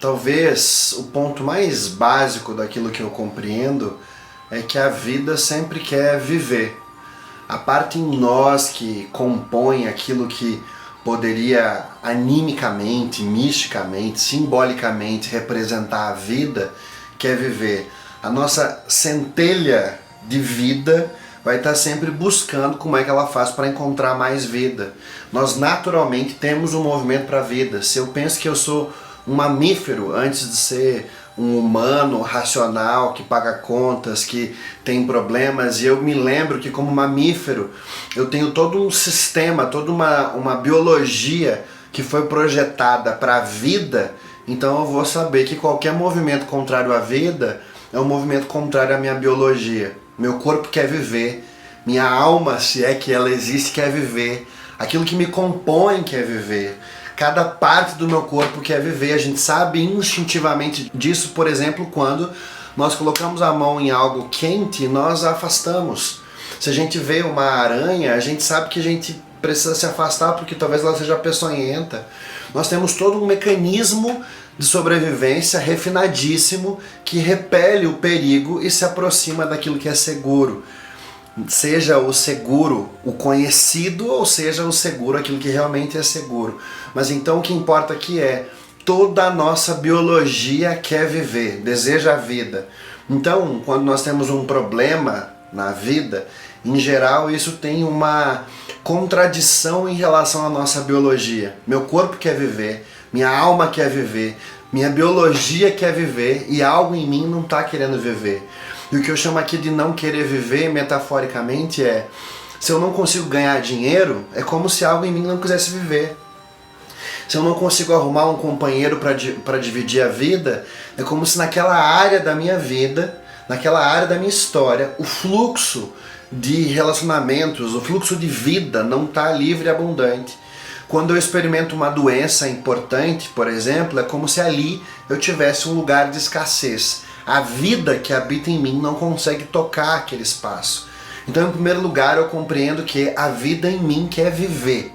Talvez o ponto mais básico daquilo que eu compreendo é que a vida sempre quer viver. A parte em nós que compõe aquilo que poderia animicamente, misticamente, simbolicamente representar a vida, quer viver. A nossa centelha de vida vai estar sempre buscando como é que ela faz para encontrar mais vida. Nós naturalmente temos um movimento para a vida. Se eu penso que eu sou um mamífero antes de ser um humano racional que paga contas, que tem problemas, e eu me lembro que como mamífero eu tenho todo um sistema, toda uma biologia que foi projetada para a vida, então eu vou saber que qualquer movimento contrário à vida é um movimento contrário à minha biologia. Meu corpo quer viver, minha alma, se é que ela existe, quer viver, aquilo que me compõe quer viver. Cada parte do meu corpo quer viver, a gente sabe instintivamente disso, por exemplo, quando nós colocamos a mão em algo quente, nós a afastamos. Se a gente vê uma aranha, a gente sabe que a gente precisa se afastar porque talvez ela seja peçonhenta. Nós temos todo um mecanismo de sobrevivência refinadíssimo que repele o perigo e se aproxima daquilo que é seguro. Seja o seguro o conhecido ou seja o seguro aquilo que realmente é seguro. Mas então o que importa aqui é toda a nossa biologia quer viver, deseja a vida. Então, quando nós temos um problema na vida, em geral isso tem uma contradição em relação à nossa biologia. Meu corpo quer viver, minha alma quer viver, minha biologia quer viver e algo em mim não está querendo viver. E o que eu chamo aqui de não querer viver, metaforicamente, é se eu não consigo ganhar dinheiro, é como se algo em mim não quisesse viver. Se eu não consigo arrumar um companheiro para dividir a vida, é como se naquela área da minha vida, naquela área da minha história, o fluxo de relacionamentos, o fluxo de vida não está livre e abundante. Quando eu experimento uma doença importante, por exemplo, é como se ali eu tivesse um lugar de escassez. A vida que habita em mim não consegue tocar aquele espaço. Então, em primeiro lugar, eu compreendo que a vida em mim quer viver.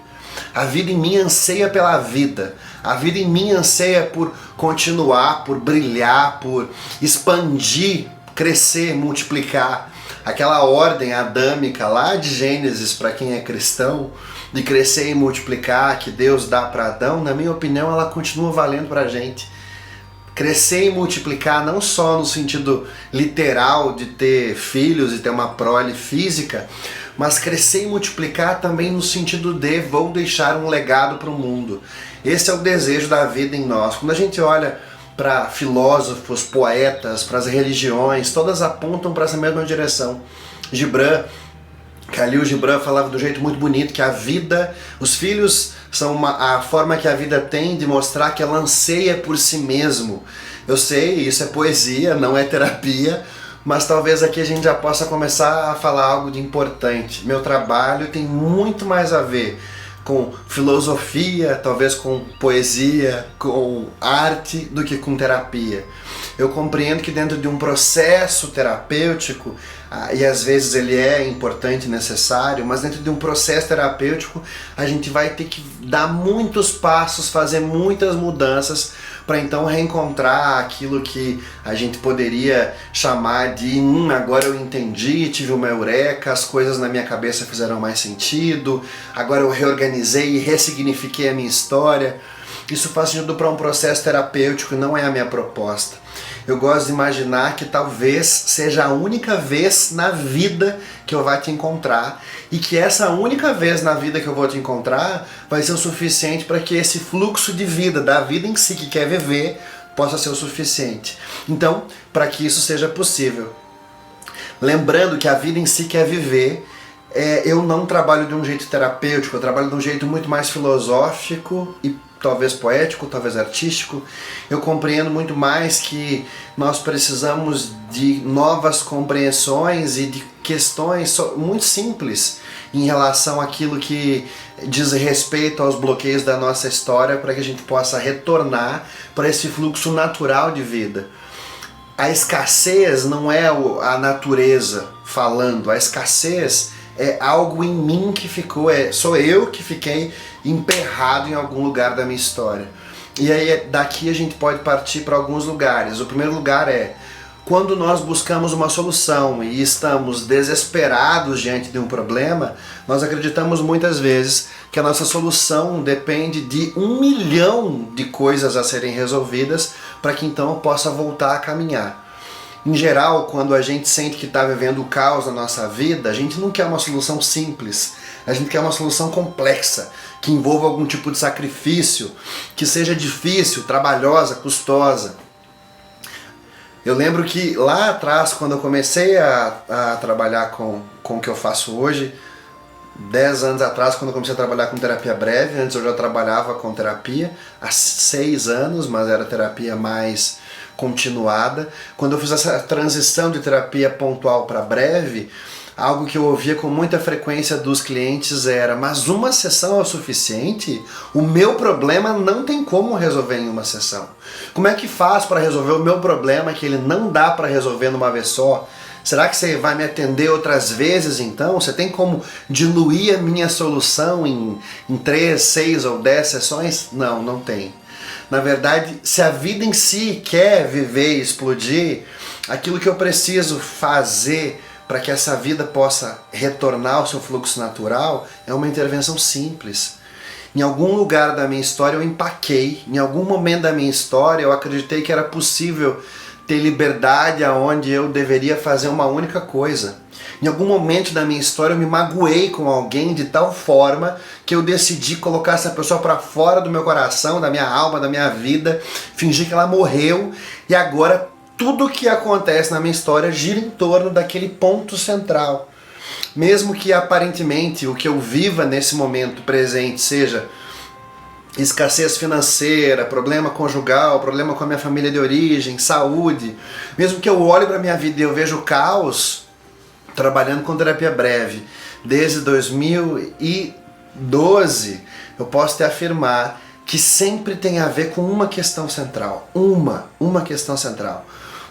A vida em mim anseia pela vida. A vida em mim anseia por continuar, por brilhar, por expandir, crescer, multiplicar. Aquela ordem adâmica lá de Gênesis, para quem é cristão, de crescer e multiplicar, que Deus dá para Adão, na minha opinião, ela continua valendo para a gente. Crescer e multiplicar não só no sentido literal de ter filhos e ter uma prole física, mas crescer e multiplicar também no sentido de vou deixar um legado para o mundo. Esse é o desejo da vida em nós. Quando a gente olha para filósofos, poetas, para as religiões, todas apontam para essa mesma direção. Khalil Gibran falava de um jeito muito bonito que a vida, os filhos são a forma que a vida tem de mostrar que ela anseia por si mesmo. Eu sei, isso é poesia, não é terapia, mas talvez aqui a gente já possa começar a falar algo de importante. Meu trabalho tem muito mais a ver com filosofia, talvez com poesia, com arte, do que com terapia. Eu compreendo que dentro de um processo terapêutico, e às vezes ele é importante e necessário, mas dentro de um processo terapêutico a gente vai ter que dar muitos passos, fazer muitas mudanças para então reencontrar aquilo que a gente poderia chamar de agora eu entendi, tive uma eureka, as coisas na minha cabeça fizeram mais sentido, agora eu reorganizei e ressignifiquei a minha história. Isso faz sentido para um processo terapêutico, não é a minha proposta. Eu gosto de imaginar que talvez seja a única vez na vida que eu vou te encontrar e que essa única vez na vida que eu vou te encontrar vai ser o suficiente para que esse fluxo de vida, da vida em si que quer viver, possa ser o suficiente. Então, para que isso seja possível, lembrando que a vida em si quer viver, eu não trabalho de um jeito terapêutico, eu trabalho de um jeito muito mais filosófico e talvez poético, talvez artístico. Eu compreendo muito mais que nós precisamos de novas compreensões e de questões muito simples em relação àquilo que diz respeito aos bloqueios da nossa história para que a gente possa retornar para esse fluxo natural de vida. A escassez não é a natureza falando, a escassez é algo em mim que ficou, sou eu que fiquei emperrado em algum lugar da minha história. E aí daqui a gente pode partir para alguns lugares. O primeiro lugar é quando nós buscamos uma solução e estamos desesperados diante de um problema, nós acreditamos muitas vezes que a nossa solução depende de 1 milhão de coisas a serem resolvidas para que então eu possa voltar a caminhar. Em geral, quando a gente sente que está vivendo o caos na nossa vida, a gente não quer uma solução simples, a gente quer uma solução complexa, que envolva algum tipo de sacrifício, que seja difícil, trabalhosa, custosa. Eu lembro que lá atrás, quando eu comecei a trabalhar com o que eu faço hoje, 10 anos atrás, quando eu comecei a trabalhar com terapia breve, antes eu já trabalhava com terapia, há 6 anos, mas era terapia mais continuada. Quando eu fiz essa transição de terapia pontual para breve, algo que eu ouvia com muita frequência dos clientes era: mas uma sessão é o suficiente? O meu problema não tem como resolver em uma sessão. Como é que faz para resolver o meu problema que ele não dá para resolver numa vez só? Será que você vai me atender outras vezes então? Você tem como diluir a minha solução em 3, 6 ou 10 sessões? Não, não tem. Na verdade, se a vida em si quer viver e explodir, aquilo que eu preciso fazer para que essa vida possa retornar ao seu fluxo natural é uma intervenção simples. Em algum lugar da minha história eu empaquei, em algum momento da minha história eu acreditei que era possível ter liberdade aonde eu deveria fazer uma única coisa. Em algum momento da minha história eu me magoei com alguém de tal forma que eu decidi colocar essa pessoa para fora do meu coração, da minha alma, da minha vida, fingir que ela morreu, e agora tudo que acontece na minha história gira em torno daquele ponto central. Mesmo que aparentemente o que eu viva nesse momento presente seja escassez financeira, problema conjugal, problema com a minha família de origem, saúde, mesmo que eu olhe para a minha vida e eu vejo caos, trabalhando com terapia breve desde 2012, eu posso te afirmar que sempre tem a ver com uma questão central. Uma questão central.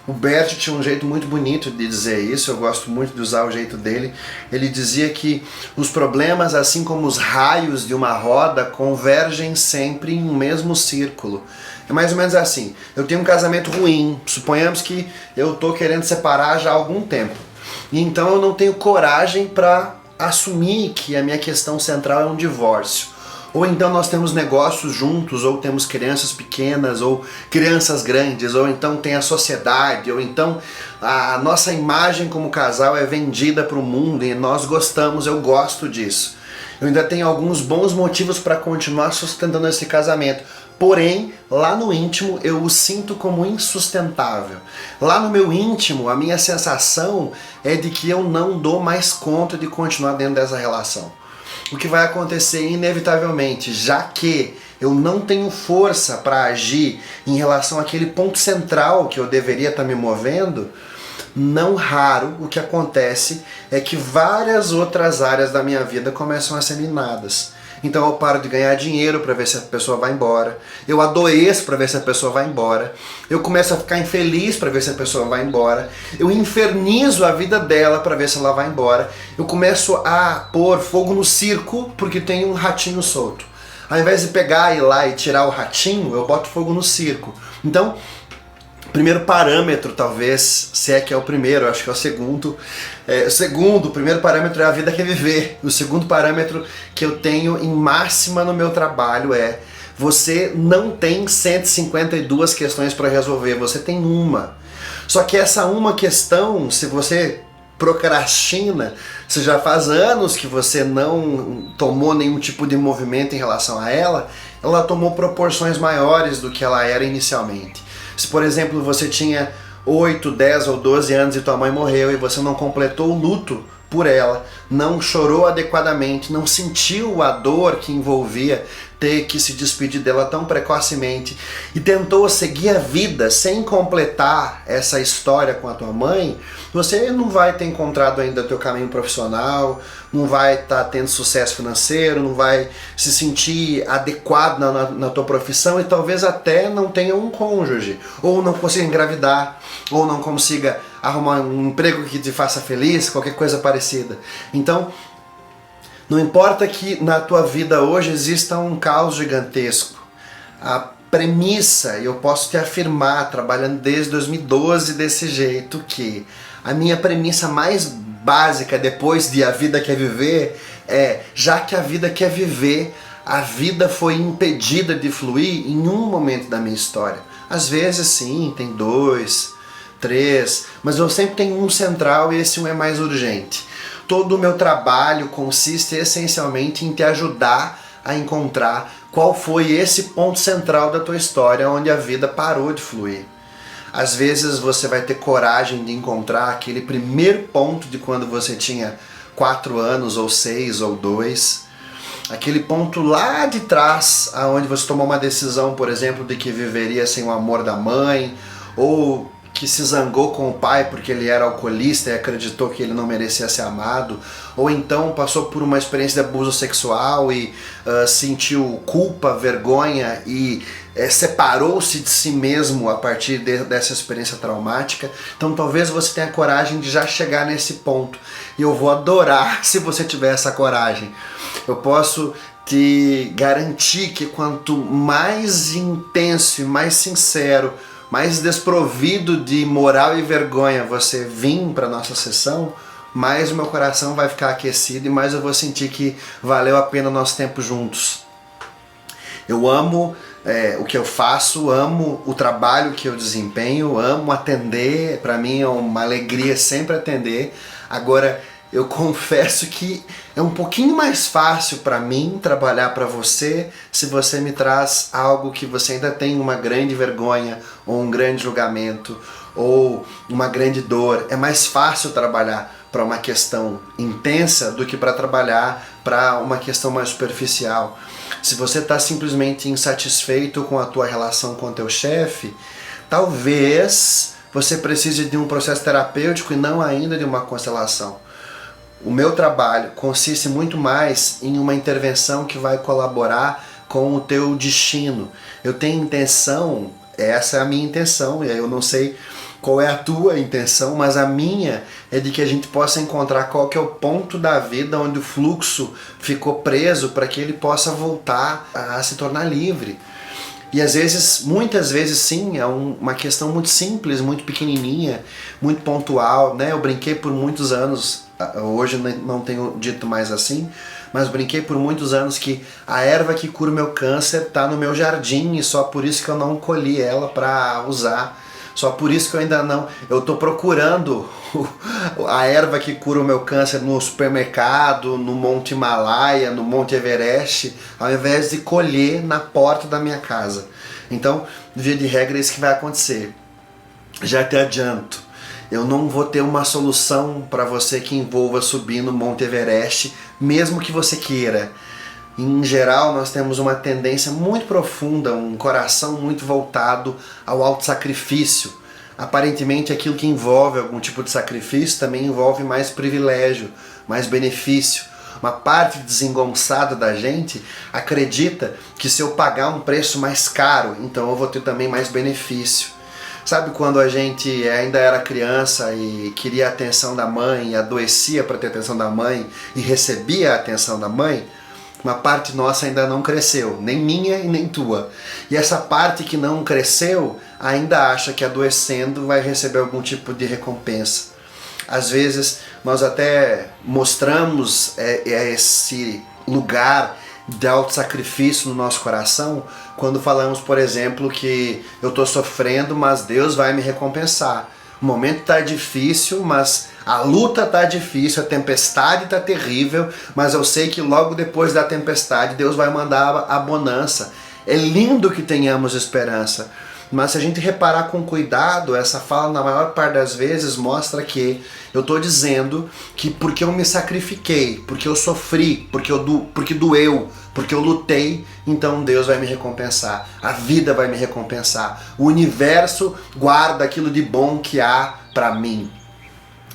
O Bert tinha um jeito muito bonito de dizer isso, eu gosto muito de usar o jeito dele. Ele dizia que os problemas, assim como os raios de uma roda, convergem sempre em um mesmo círculo. É mais ou menos assim: eu tenho um casamento ruim, suponhamos que eu estou querendo separar já há algum tempo, e então eu não tenho coragem para assumir que a minha questão central é um divórcio. Ou então nós temos negócios juntos, ou temos crianças pequenas, ou crianças grandes, ou então tem a sociedade, ou então a nossa imagem como casal é vendida para o mundo e nós gostamos, eu gosto disso. Eu ainda tenho alguns bons motivos para continuar sustentando esse casamento. Porém, lá no íntimo eu o sinto como insustentável. Lá no meu íntimo, a minha sensação é de que eu não dou mais conta de continuar dentro dessa relação. O que vai acontecer inevitavelmente, já que eu não tenho força para agir em relação àquele ponto central que eu deveria estar me movendo, não raro o que acontece é que várias outras áreas da minha vida começam a ser minadas. Então eu paro de ganhar dinheiro para ver se a pessoa vai embora, eu adoeço para ver se a pessoa vai embora, eu começo a ficar infeliz para ver se a pessoa vai embora, eu infernizo a vida dela para ver se ela vai embora, eu começo a pôr fogo no circo porque tem um ratinho solto. Ao invés de pegar, ir lá e tirar o ratinho, eu boto fogo no circo. Então, o primeiro parâmetro, talvez, se é que é o primeiro, acho que é o segundo. O primeiro parâmetro é a vida que é viver. O segundo parâmetro que eu tenho em máxima no meu trabalho é: você não tem 152 questões para resolver, você tem uma. Só que essa uma questão, se você procrastina, se já faz anos que você não tomou nenhum tipo de movimento em relação a ela, ela tomou proporções maiores do que ela era inicialmente. Se, por exemplo, você tinha 8, 10 ou 12 anos e tua mãe morreu e você não completou o luto por ela, não chorou adequadamente, não sentiu a dor que envolvia ter que se despedir dela tão precocemente e tentou seguir a vida sem completar essa história com a tua mãe, você não vai ter encontrado ainda o teu caminho profissional, não vai estar tendo sucesso financeiro, não vai se sentir adequado na tua profissão e talvez até não tenha um cônjuge, ou não consiga engravidar, ou não consiga arrumar um emprego que te faça feliz, qualquer coisa parecida. Então, não importa que na tua vida hoje exista um caos gigantesco, a premissa, e eu posso te afirmar, trabalhando desde 2012 desse jeito, que a minha premissa mais básica depois de a vida quer viver é, já que a vida quer viver, a vida foi impedida de fluir em um momento da minha história. Às vezes sim, tem 2, 3, mas eu sempre tenho um central e esse um é mais urgente. Todo o meu trabalho consiste essencialmente em te ajudar a encontrar qual foi esse ponto central da tua história onde a vida parou de fluir. Às vezes você vai ter coragem de encontrar aquele primeiro ponto de quando você tinha 4 anos, ou 6, ou 2. Aquele ponto lá de trás, onde você tomou uma decisão, por exemplo, de que viveria sem o amor da mãe, ou que se zangou com o pai porque ele era alcoolista e acreditou que ele não merecia ser amado, ou então passou por uma experiência de abuso sexual e sentiu culpa, vergonha e separou-se de si mesmo a partir dessa experiência traumática. Então talvez você tenha coragem de já chegar nesse ponto, e eu vou adorar se você tiver essa coragem. Eu posso te garantir que quanto mais intenso e mais sincero, mais desprovido de moral e vergonha você vir para nossa sessão, mais o meu coração vai ficar aquecido e mais eu vou sentir que valeu a pena o nosso tempo juntos. Eu amo o que eu faço, amo o trabalho que eu desempenho, amo atender, para mim é uma alegria sempre atender. Agora, eu confesso que é um pouquinho mais fácil para mim trabalhar para você se você me traz algo que você ainda tem uma grande vergonha, ou um grande julgamento, ou uma grande dor. É mais fácil trabalhar para uma questão intensa do que para trabalhar para uma questão mais superficial. Se você está simplesmente insatisfeito com a tua relação com o teu chefe, talvez você precise de um processo terapêutico e não ainda de uma constelação. O meu trabalho consiste muito mais em uma intervenção que vai colaborar com o teu destino. Eu tenho intenção, essa é a minha intenção, e eu não sei qual é a tua intenção, mas a minha é de que a gente possa encontrar qual que é o ponto da vida onde o fluxo ficou preso para que ele possa voltar a se tornar livre. E às vezes, muitas vezes sim, é uma questão muito simples, muito pequenininha, muito pontual, né? Eu brinquei por muitos anos, hoje não tenho dito mais assim, mas brinquei por muitos anos que a erva que cura o meu câncer está no meu jardim e só por isso que eu não colhi ela para usar. Só por isso que eu ainda não... Eu estou procurando a erva que cura o meu câncer no supermercado, no Monte Himalaia, no Monte Everest, ao invés de colher na porta da minha casa. Então, via de regra, é isso que vai acontecer. Já te adianto, eu não vou ter uma solução para você que envolva subir no Monte Everest, mesmo que você queira. Em geral, nós temos uma tendência muito profunda, um coração muito voltado ao autossacrifício. Aparentemente, aquilo que envolve algum tipo de sacrifício também envolve mais privilégio, mais benefício. Uma parte desengonçada da gente acredita que se eu pagar um preço mais caro, então eu vou ter também mais benefício. Sabe quando a gente ainda era criança e queria a atenção da mãe, e adoecia para ter a atenção da mãe e recebia a atenção da mãe? Uma parte nossa ainda não cresceu, nem minha e nem tua. E essa parte que não cresceu ainda acha que adoecendo vai receber algum tipo de recompensa. Às vezes nós até mostramos esse lugar de autossacrifício no nosso coração quando falamos, por exemplo, que eu estou sofrendo, mas Deus vai me recompensar. O momento está difícil, mas a luta está difícil, a tempestade está terrível, mas eu sei que logo depois da tempestade Deus vai mandar a bonança. É lindo que tenhamos esperança, mas se a gente reparar com cuidado, essa fala na maior parte das vezes mostra que eu estou dizendo que porque eu me sacrifiquei, porque eu sofri, porque doeu, porque eu lutei, então Deus vai me recompensar, a vida vai me recompensar, o universo guarda aquilo de bom que há para mim.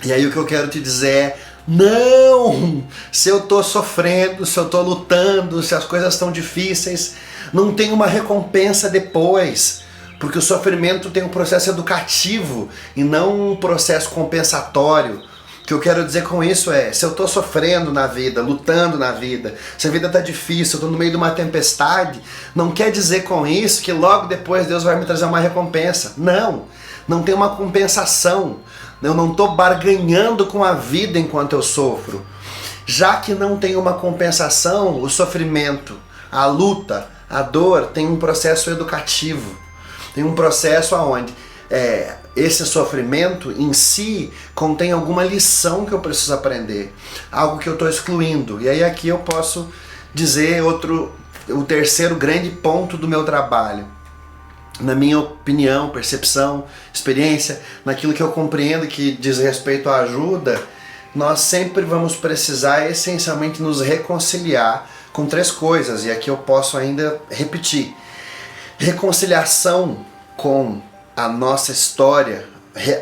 E aí o que eu quero te dizer é, não! Se eu estou sofrendo, se eu estou lutando, se as coisas estão difíceis, não tem uma recompensa depois. Porque o sofrimento tem um processo educativo e não um processo compensatório. que eu quero dizer com isso é, se eu tô sofrendo na vida, lutando na vida, se a vida tá difícil, eu tô no meio de uma tempestade, não quer dizer com isso que logo depois Deus vai me trazer uma recompensa. Não, não tem uma compensação. Eu não tô barganhando com a vida enquanto eu sofro. Já que não tem uma compensação, o sofrimento, a luta, a dor tem um processo educativo. Tem um processo onde esse sofrimento em si contém alguma lição que eu preciso aprender, algo que eu estou excluindo. E aí aqui eu posso dizer o terceiro grande ponto do meu trabalho. Na minha opinião, percepção, experiência, naquilo que eu compreendo que diz respeito à ajuda, nós sempre vamos precisar essencialmente nos reconciliar com três coisas, e aqui eu posso ainda repetir. Reconciliação com a nossa história,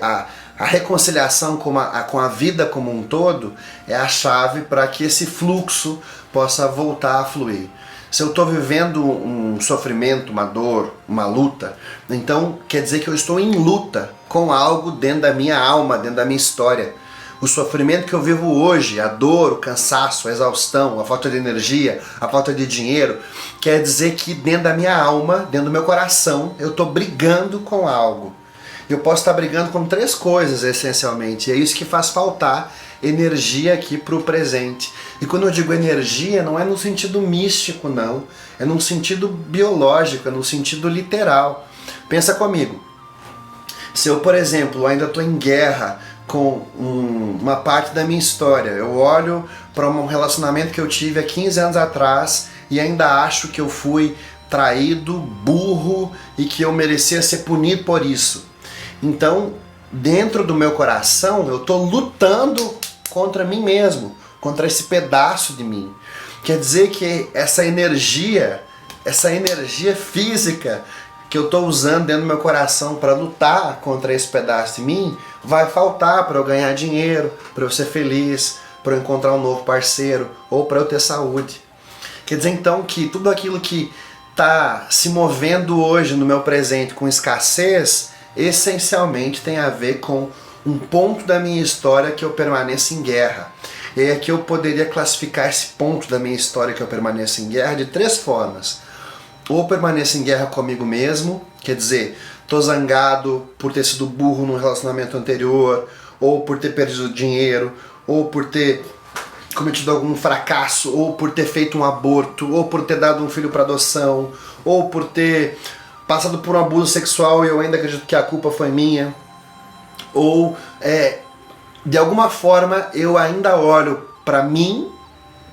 a reconciliação com a vida como um todo é a chave para que esse fluxo possa voltar a fluir. Se eu estou vivendo um sofrimento, uma dor, uma luta, então quer dizer que eu estou em luta com algo dentro da minha alma, dentro da minha história. O sofrimento que eu vivo hoje, a dor, o cansaço, a exaustão, a falta de energia, a falta de dinheiro, quer dizer que dentro da minha alma, dentro do meu coração, eu estou brigando com algo. Eu posso estar brigando com três coisas essencialmente, e é isso que faz faltar energia aqui para o presente. E quando eu digo energia, não é no sentido místico não, é num sentido biológico, é num sentido literal. Pensa comigo, se eu, por exemplo, ainda estou em guerra com uma parte da minha história, eu olho para um relacionamento que eu tive há 15 anos atrás e ainda acho que eu fui traído, burro e que eu merecia ser punido por isso. Então, dentro do meu coração, eu estou lutando contra mim mesmo, contra esse pedaço de mim. Quer dizer que essa energia física que eu estou usando dentro do meu coração para lutar contra esse pedaço de mim, vai faltar para eu ganhar dinheiro, para eu ser feliz, para eu encontrar um novo parceiro ou para eu ter saúde. Quer dizer então que tudo aquilo que está se movendo hoje no meu presente com escassez, essencialmente tem a ver com um ponto da minha história que eu permaneço em guerra. E aí aqui eu poderia classificar esse ponto da minha história que eu permaneço em guerra de três formas. Ou permaneço em guerra comigo mesmo, quer dizer, tô zangado por ter sido burro num relacionamento anterior, ou por ter perdido dinheiro, ou por ter cometido algum fracasso, ou por ter feito um aborto, ou por ter dado um filho para adoção, ou por ter passado por um abuso sexual e eu ainda acredito que a culpa foi minha, ou de alguma forma eu ainda olho para mim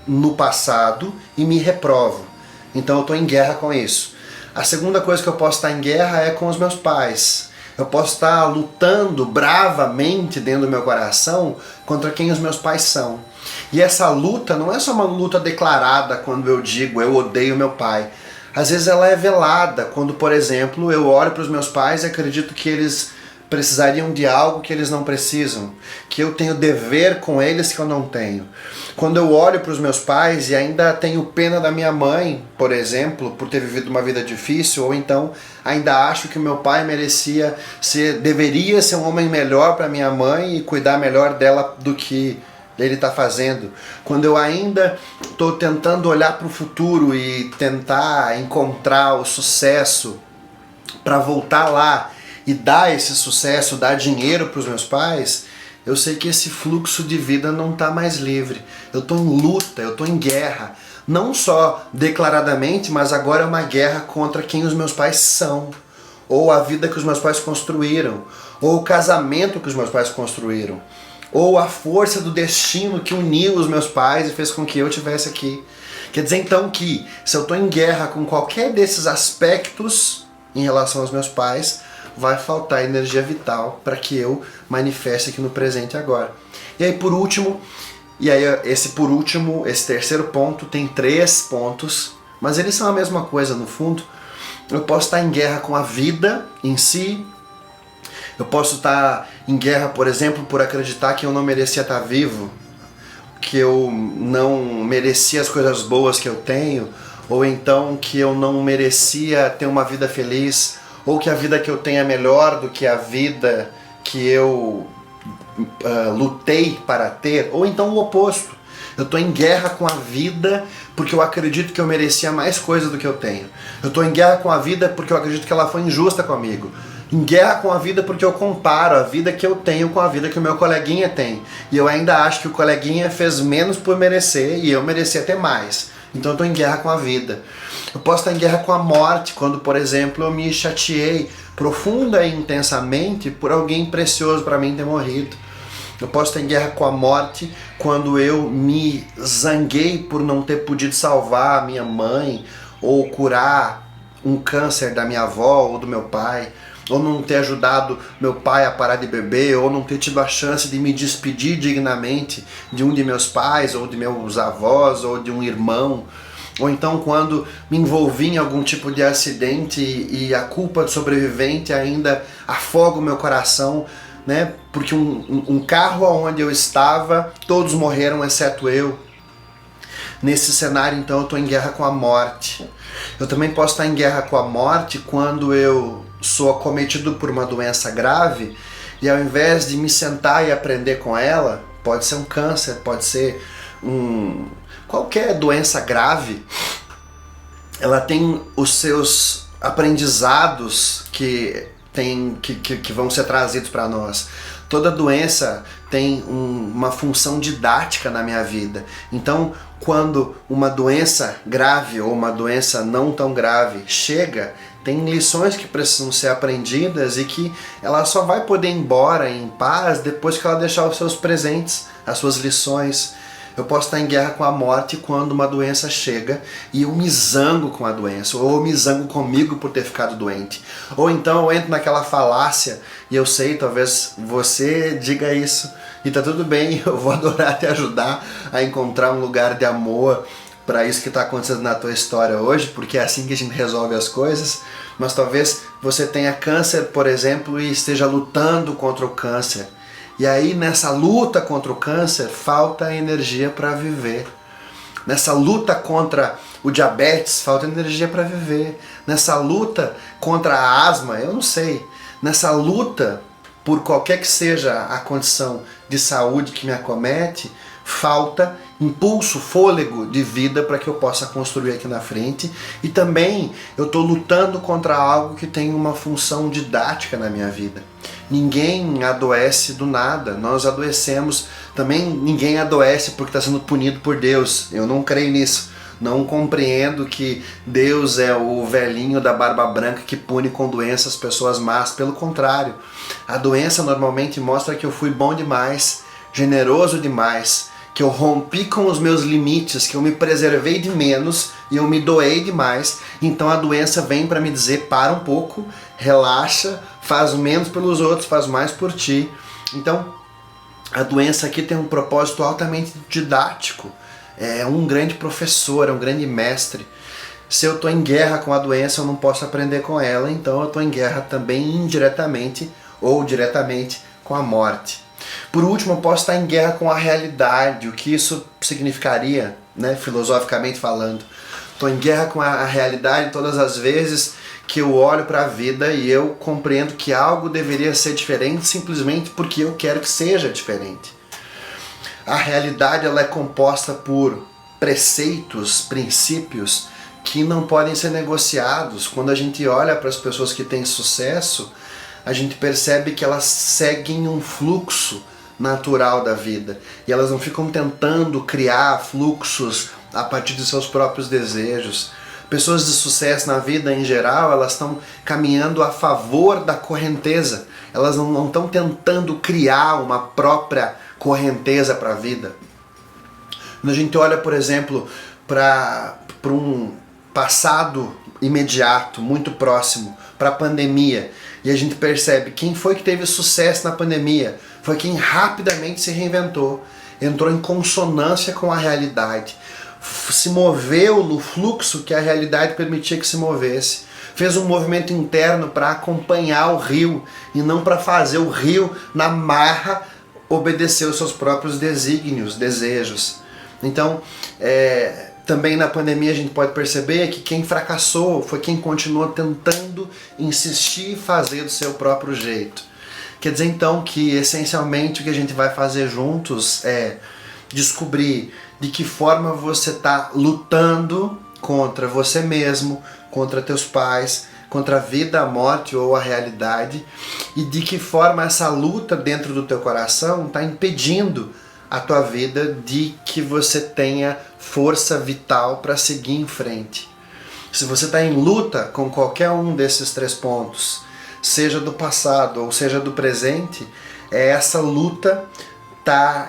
no passado e me reprovo. Então eu estou em guerra com isso. A segunda coisa que eu posso estar em guerra é com os meus pais. Eu posso estar lutando bravamente dentro do meu coração contra quem os meus pais são. E essa luta não é só uma luta declarada quando eu digo eu odeio meu pai. Às vezes ela é velada quando, por exemplo, eu olho para os meus pais e acredito que eles precisariam de algo que eles não precisam, que eu tenho dever com eles que eu não tenho. Quando eu olho para os meus pais e ainda tenho pena da minha mãe, por exemplo, por ter vivido uma vida difícil, ou então ainda acho que o meu pai deveria ser um homem melhor para minha mãe e cuidar melhor dela do que ele está fazendo. Quando eu ainda estou tentando olhar para o futuro e tentar encontrar o sucesso para voltar lá e dar esse sucesso, dar dinheiro para os meus pais, eu sei que esse fluxo de vida não está mais livre. Eu estou em luta, eu estou em guerra. Não só declaradamente, mas agora é uma guerra contra quem os meus pais são. Ou a vida que os meus pais construíram. Ou o casamento que os meus pais construíram. Ou a força do destino que uniu os meus pais e fez com que eu estivesse aqui. Quer dizer então que se eu estou em guerra com qualquer desses aspectos em relação aos meus pais, vai faltar energia vital para que eu manifeste aqui no presente agora. E aí esse terceiro ponto tem 3 pontos, mas eles são a mesma coisa no fundo. Eu posso estar em guerra com a vida em si. Eu posso estar em guerra, por exemplo, por acreditar que eu não merecia estar vivo, que eu não merecia as coisas boas que eu tenho, ou então que eu não merecia ter uma vida feliz, ou que a vida que eu tenho é melhor do que a vida que eu lutei para ter, ou então o oposto. Eu estou em guerra com a vida porque eu acredito que eu merecia mais coisa do que eu tenho. Eu estou em guerra com a vida porque eu acredito que ela foi injusta comigo. Em guerra com a vida porque eu comparo a vida que eu tenho com a vida que o meu coleguinha tem. E eu ainda acho que o coleguinha fez menos por merecer e eu merecia ter mais. Então eu estou em guerra com a vida. Eu posso estar em guerra com a morte quando, por exemplo, eu me chateei profunda e intensamente por alguém precioso para mim ter morrido. Eu posso estar em guerra com a morte quando eu me zanguei por não ter podido salvar a minha mãe ou curar um câncer da minha avó ou do meu pai, ou não ter ajudado meu pai a parar de beber, ou não ter tido a chance de me despedir dignamente de um de meus pais, ou de meus avós, ou de um irmão. Ou então quando me envolvi em algum tipo de acidente e a culpa de sobrevivente ainda afoga o meu coração, né? Porque um carro onde eu estava, todos morreram exceto eu. Nesse cenário, então, eu estou em guerra com a morte. Eu também posso estar em guerra com a morte quando eu sou acometido por uma doença grave e ao invés de me sentar e aprender com ela, pode ser um câncer, pode ser qualquer doença grave, ela tem os seus aprendizados que vão ser trazidos para nós. Toda doença tem uma função didática na minha vida. Então, quando uma doença grave ou uma doença não tão grave chega, tem lições que precisam ser aprendidas e que ela só vai poder ir embora em paz depois que ela deixar os seus presentes, as suas lições. Eu posso estar em guerra com a morte quando uma doença chega e eu me zango com a doença, ou eu me zango comigo por ter ficado doente. Ou então eu entro naquela falácia, e eu sei, talvez você diga isso, e tá tudo bem, eu vou adorar te ajudar a encontrar um lugar de amor para isso que está acontecendo na tua história hoje, porque é assim que a gente resolve as coisas. Mas talvez você tenha câncer, por exemplo, e esteja lutando contra o câncer. E aí nessa luta contra o câncer falta energia para viver. Nessa luta contra o diabetes falta energia para viver. Nessa luta contra a asma, eu não sei. Nessa luta por qualquer que seja a condição de saúde que me acomete, falta impulso, fôlego de vida para que eu possa construir aqui na frente. E também eu estou lutando contra algo que tem uma função didática na minha vida. Ninguém adoece do nada, nós adoecemos. Também ninguém adoece porque está sendo punido por Deus. Eu não creio nisso. Não compreendo que Deus é o velhinho da barba branca que pune com doença as pessoas más. Pelo contrário, a doença normalmente mostra que eu fui bom demais, generoso demais, que eu rompi com os meus limites, que eu me preservei de menos e eu me doei demais. Então a doença vem para me dizer, para um pouco, relaxa, faz menos pelos outros, faz mais por ti. Então a doença aqui tem um propósito altamente didático. É um grande professor, é um grande mestre. Se eu estou em guerra com a doença, eu não posso aprender com ela, então eu estou em guerra também indiretamente ou diretamente com a morte. Por último, eu posso estar em guerra com a realidade, o que isso significaria, né, filosoficamente falando. Estou em guerra com a realidade todas as vezes que eu olho para a vida e eu compreendo que algo deveria ser diferente simplesmente porque eu quero que seja diferente. A realidade ela é composta por preceitos, princípios que não podem ser negociados. Quando a gente olha para as pessoas que têm sucesso, a gente percebe que elas seguem um fluxo natural da vida. E elas não ficam tentando criar fluxos a partir de seus próprios desejos. Pessoas de sucesso na vida em geral, elas estão caminhando a favor da correnteza. Elas não estão tentando criar uma própria correnteza para a vida. Quando a gente olha, por exemplo, para um passado imediato, muito próximo, para a pandemia, e a gente percebe quem foi que teve sucesso na pandemia, foi quem rapidamente se reinventou, entrou em consonância com a realidade, se moveu no fluxo que a realidade permitia que se movesse, fez um movimento interno para acompanhar o rio e não para fazer o rio na marra obedecer os seus próprios desígnios, desejos. Então, também na pandemia a gente pode perceber que quem fracassou foi quem continuou tentando insistir e fazer do seu próprio jeito. Quer dizer então que essencialmente o que a gente vai fazer juntos é descobrir de que forma você está lutando contra você mesmo, contra teus pais, contra a vida, a morte ou a realidade, e de que forma essa luta dentro do teu coração está impedindo a tua vida de que você tenha força vital para seguir em frente. Se você está em luta com qualquer um desses 3 pontos, seja do passado ou seja do presente, essa luta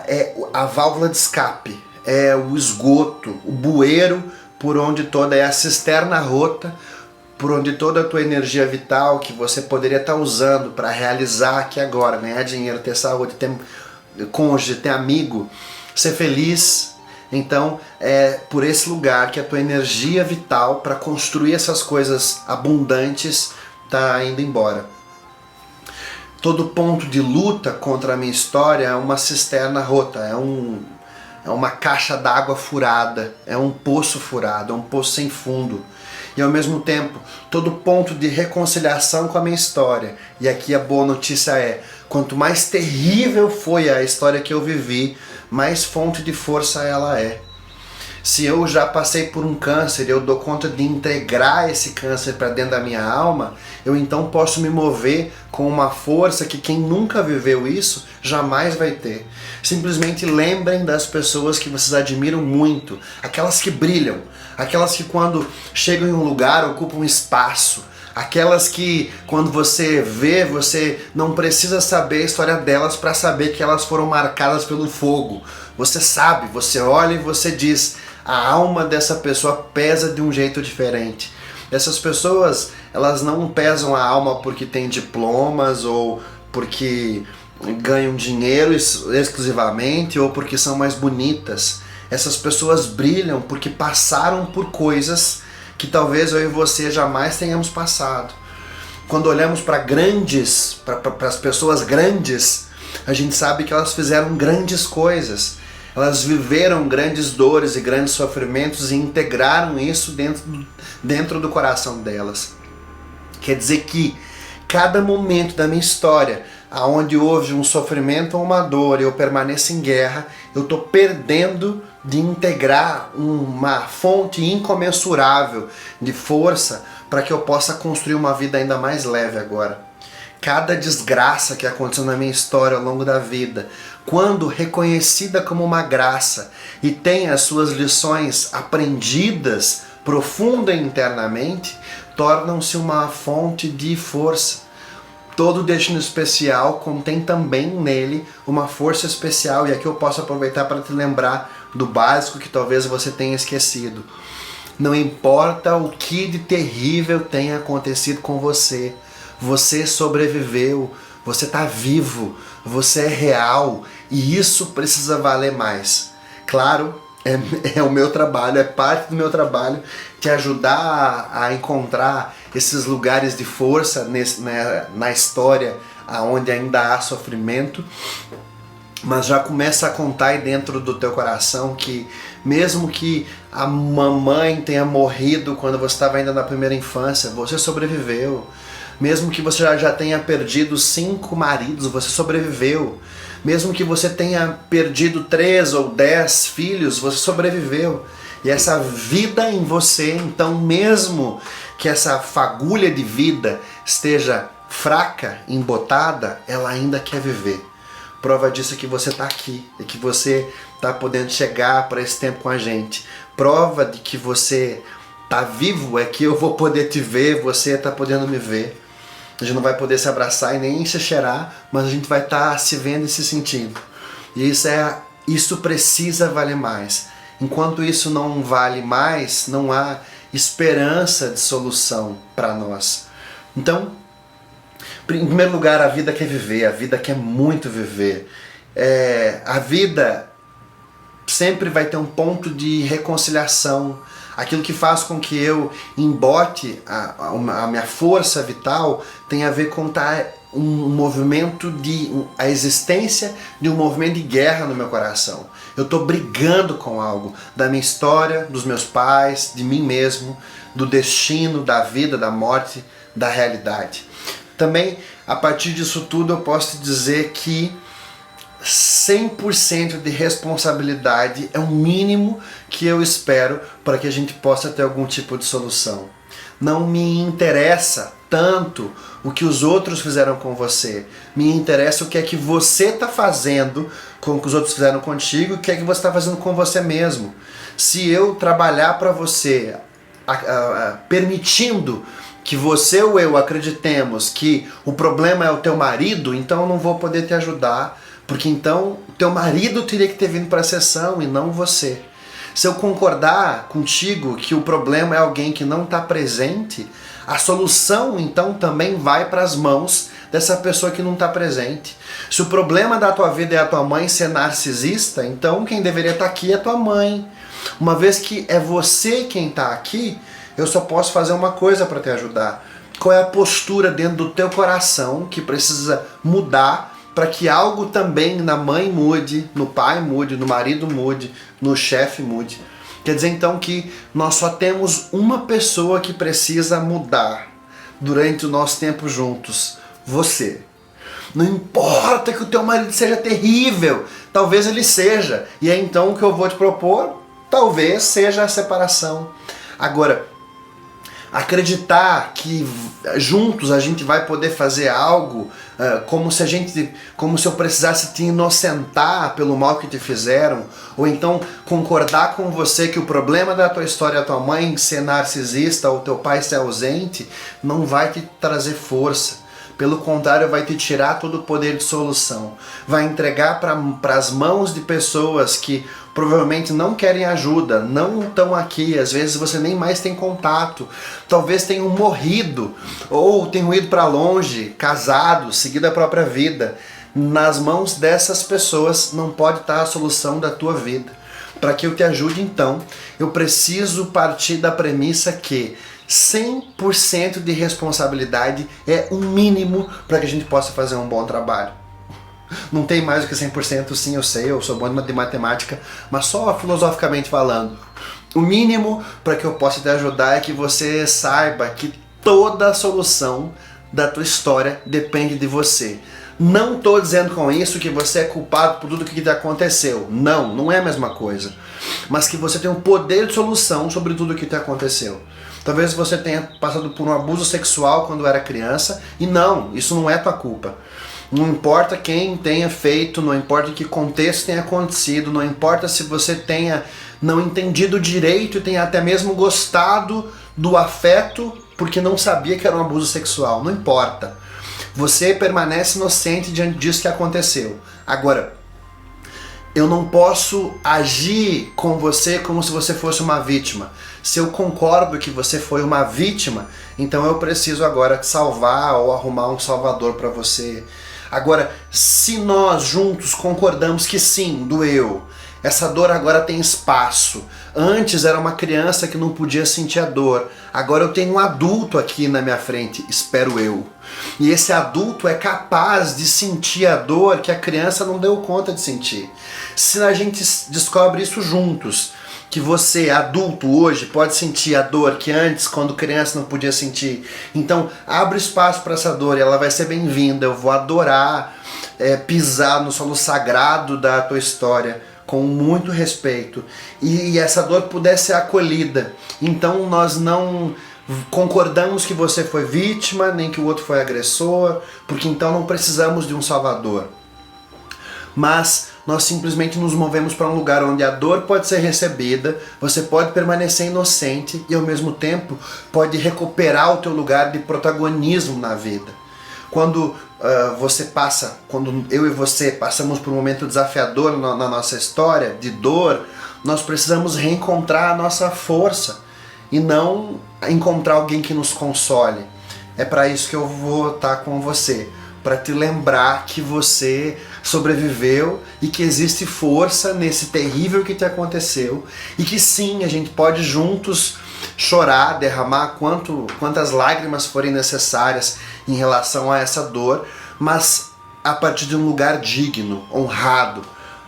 é a válvula de escape, é o esgoto, o bueiro por onde toda a cisterna rota, por onde toda a tua energia vital que você poderia estar usando para realizar aqui agora, ganhar dinheiro, ter saúde, ter cônjuge, ter amigo, ser feliz. Então é por esse lugar que a tua energia vital para construir essas coisas abundantes está indo embora. Todo ponto de luta contra a minha história é uma cisterna rota, é uma caixa d'água furada, é um poço furado, é um poço sem fundo. E ao mesmo tempo, todo ponto de reconciliação com a minha história. E aqui a boa notícia é, quanto mais terrível foi a história que eu vivi, mais fonte de força ela é. Se eu já passei por um câncer e eu dou conta de integrar esse câncer para dentro da minha alma, eu então posso me mover com uma força que quem nunca viveu isso jamais vai ter. Simplesmente lembrem das pessoas que vocês admiram muito, aquelas que brilham, aquelas que quando chegam em um lugar ocupam espaço, aquelas que quando você vê, você não precisa saber a história delas para saber que elas foram marcadas pelo fogo. Você sabe, você olha e você diz, a alma dessa pessoa pesa de um jeito diferente. Essas pessoas, elas não pesam a alma porque têm diplomas ou porque ganham dinheiro exclusivamente ou porque são mais bonitas. Essas pessoas brilham porque passaram por coisas que talvez eu e você jamais tenhamos passado. Quando olhamos para as pessoas grandes, a gente sabe que elas fizeram grandes coisas. Elas viveram grandes dores e grandes sofrimentos e integraram isso dentro do coração delas. Quer dizer que cada momento da minha história, onde houve um sofrimento ou uma dor e eu permaneço em guerra, eu estou perdendo de integrar uma fonte incomensurável de força para que eu possa construir uma vida ainda mais leve agora. Cada desgraça que aconteceu na minha história ao longo da vida, quando reconhecida como uma graça e tem as suas lições aprendidas profunda internamente, tornam-se uma fonte de força. Todo destino especial contém também nele uma força especial, e aqui eu posso aproveitar para te lembrar do básico que talvez você tenha esquecido. Não importa o que de terrível tenha acontecido com você, você sobreviveu, você está vivo, você é real, e isso precisa valer mais. Claro, é o meu trabalho, é parte do meu trabalho te ajudar a encontrar esses lugares de força na história onde ainda há sofrimento, mas já começa a contar aí dentro do teu coração que mesmo que a mamãe tenha morrido quando você estava ainda na primeira infância, você sobreviveu. Mesmo que você já tenha perdido 5 maridos, você sobreviveu. Mesmo que você tenha perdido 3 ou 10 filhos, você sobreviveu. E essa vida em você, então mesmo que essa fagulha de vida esteja fraca, embotada, ela ainda quer viver. Prova disso é que você está aqui e que você está podendo chegar para esse tempo com a gente. Prova de que você está vivo é que eu vou poder te ver, você está podendo me ver. A gente não vai poder se abraçar e nem se cheirar, mas a gente vai estar se vendo e se sentindo. E isso precisa valer mais. Enquanto isso não vale mais, não há esperança de solução para nós. Então, em primeiro lugar, a vida quer viver, a vida quer muito viver. A vida sempre vai ter um ponto de reconciliação. Aquilo que faz com que eu embote a minha força vital tem a ver com um movimento a existência de um movimento de guerra no meu coração. Eu estou brigando com algo da minha história, dos meus pais, de mim mesmo, do destino, da vida, da morte, da realidade. Também A partir disso tudo eu posso te dizer que 100% de responsabilidade é o mínimo que eu espero para que a gente possa ter algum tipo de solução. Não me interessa tanto o que os outros fizeram com você. Me interessa o que é que você está fazendo com o que os outros fizeram contigo e o que é que você está fazendo com você mesmo. Se eu trabalhar para você, permitindo que você ou eu acreditemos que o problema é o teu marido, então eu não vou poder te ajudar, porque então o teu marido teria que ter vindo para a sessão e não você. Se eu concordar contigo que o problema é alguém que não está presente, a solução então também vai para as mãos dessa pessoa que não está presente. Se o problema da tua vida é a tua mãe ser narcisista, então quem deveria estar aqui é a tua mãe. Uma vez que é você quem está aqui, eu só posso fazer uma coisa para te ajudar. Qual é a postura dentro do teu coração que precisa mudar para que algo também na mãe mude, no pai mude, no marido mude, no chefe mude? Quer dizer então que nós só temos uma pessoa que precisa mudar durante o nosso tempo juntos: você. Não importa que o teu marido seja terrível, talvez ele seja, e é então o que eu vou te propor, talvez seja a separação. Agora, acreditar que juntos a gente vai poder fazer algo como se eu precisasse te inocentar pelo mal que te fizeram, ou então concordar com você que o problema da tua história é a tua mãe ser narcisista ou teu pai ser ausente, não vai te trazer força. Pelo contrário, vai te tirar todo o poder de solução. Vai entregar para as mãos de pessoas que provavelmente não querem ajuda, não estão aqui, às vezes você nem mais tem contato, talvez tenham morrido, ou tenham ido para longe, casados, seguido a própria vida. Nas mãos dessas pessoas não pode estar a solução da tua vida. Para que eu te ajude então, eu preciso partir da premissa que 100% de responsabilidade é o mínimo para que a gente possa fazer um bom trabalho. Não tem mais do que 100%, sim, eu sei, eu sou bom de matemática, mas só filosoficamente falando. O mínimo para que eu possa te ajudar é que você saiba que toda a solução da tua história depende de você. Não estou dizendo com isso que você é culpado por tudo o que te aconteceu. Não, não é a mesma coisa. Mas que você tem um poder de solução sobre tudo o que te aconteceu. Talvez você tenha passado por um abuso sexual quando era criança, e não, isso não é tua culpa. Não importa quem tenha feito, não importa em que contexto tenha acontecido, não importa se você tenha não entendido direito e tenha até mesmo gostado do afeto porque não sabia que era um abuso sexual, não importa. Você permanece inocente diante disso que aconteceu. Agora, eu não posso agir com você como se você fosse uma vítima. Se eu concordo que você foi uma vítima, então eu preciso agora te salvar ou arrumar um salvador para você. Agora, se nós juntos concordamos que sim, doeu, essa dor agora tem espaço. Antes era uma criança que não podia sentir a dor. Agora eu tenho um adulto aqui na minha frente, espero eu. E esse adulto é capaz de sentir a dor que a criança não deu conta de sentir. Se a gente descobre isso juntos, que você, adulto hoje, pode sentir a dor que antes, quando criança, não podia sentir. Então, abre espaço para essa dor e ela vai ser bem-vinda. Eu vou adorar pisar no solo sagrado da tua história, com muito respeito. E essa dor puder ser acolhida. Então, nós não concordamos que você foi vítima, nem que o outro foi agressor, porque então não precisamos de um salvador. Mas nós simplesmente nos movemos para um lugar onde a dor pode ser recebida, você pode permanecer inocente e ao mesmo tempo pode recuperar o teu lugar de protagonismo na vida. Quando quando eu e você passamos por um momento desafiador na nossa história, de dor, nós precisamos reencontrar a nossa força e não encontrar alguém que nos console. É para isso que eu vou estar com você, para te lembrar que você sobreviveu e que existe força nesse terrível que te aconteceu e que sim, a gente pode juntos chorar, derramar quantas lágrimas forem necessárias em relação a essa dor, mas a partir de um lugar digno, honrado.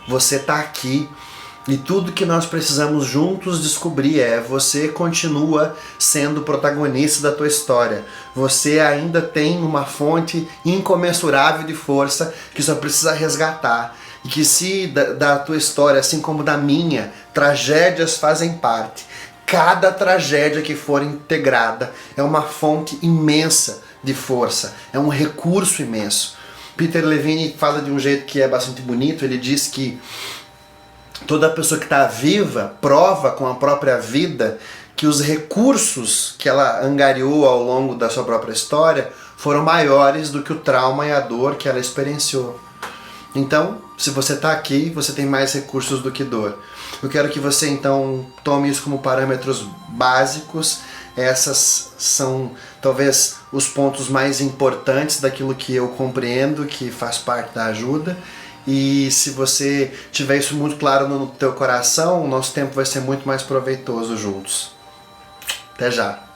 Você está aqui E tudo que nós precisamos juntos descobrir é: você continua sendo o protagonista da tua história. Você ainda tem uma fonte incomensurável de força que só precisa resgatar. E que se da tua história, assim como da minha, tragédias fazem parte. Cada tragédia que for integrada é uma fonte imensa de força, é um recurso imenso. Peter Levine fala de um jeito que é bastante bonito. Ele diz que toda pessoa que está viva prova com a própria vida que os recursos que ela angariou ao longo da sua própria história foram maiores do que o trauma e a dor que ela experienciou. Então, se você está aqui, você tem mais recursos do que dor. Eu quero que você então tome isso como parâmetros básicos. Essas são talvez os pontos mais importantes daquilo que eu compreendo, que faz parte da ajuda. E se você tiver isso muito claro no teu coração, o nosso tempo vai ser muito mais proveitoso juntos. Até já!